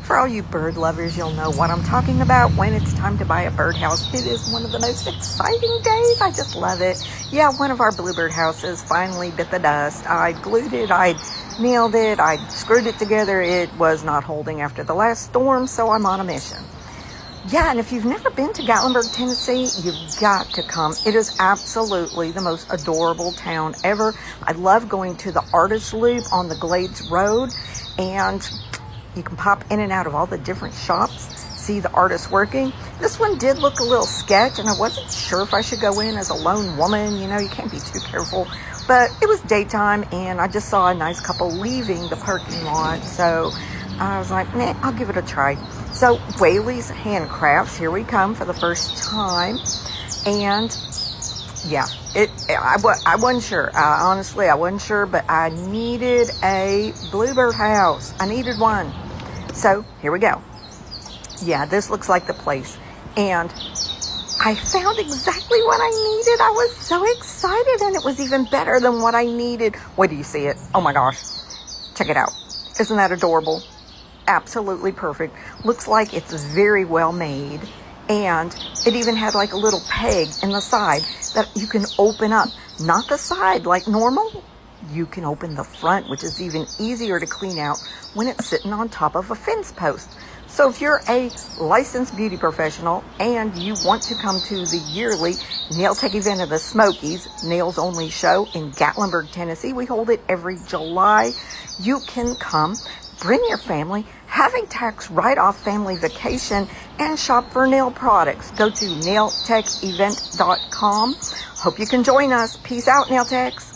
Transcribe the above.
For all you bird lovers, you'll know what I'm talking about when it's time to buy a birdhouse. It is one of the most exciting days. I just love it. Yeah, one of our bluebird houses finally bit the dust. I glued it, I nailed it, I screwed it together. It was not holding after the last storm, so I'm on a mission. Yeah, and if you've never been to Gatlinburg, Tennessee, you've got to come. It is absolutely the most adorable town ever. I love going to the Artist Loop on the Glades Road, and you can pop in and out of all the different shops, see the artists working. This one did look a little sketch, and I wasn't sure if I should go in as a lone woman. You know, you can't be too careful. But it was daytime, and I just saw a nice couple leaving the parking lot, so I was like, nah, I'll give it a try. So Whaley's Handcrafts, here we come for the first time. And yeah, I wasn't sure. Honestly, I wasn't sure, but I needed a bluebird house. I needed one. So here we go. Yeah, this looks like the place. And I found exactly what I needed. I was so excited, and it was even better than what I needed. Wait till you see it. Oh my gosh. Check it out. Isn't that adorable? Absolutely perfect. Looks like it's very well made, and it even had like a little peg in the side that you can open up. Not the side like normal. You can open the front, which is even easier to clean out when it's sitting on top of a fence post. So if you're a licensed beauty professional and you want to come to the yearly nail tech event of the Smokies Nails Only Show in Gatlinburg, Tennessee, we hold it every July. You can come, bring your family, have a tax write-off family vacation, and shop for nail products. Go to nailtechevent.com. Hope you can join us. Peace out, Nail Techs.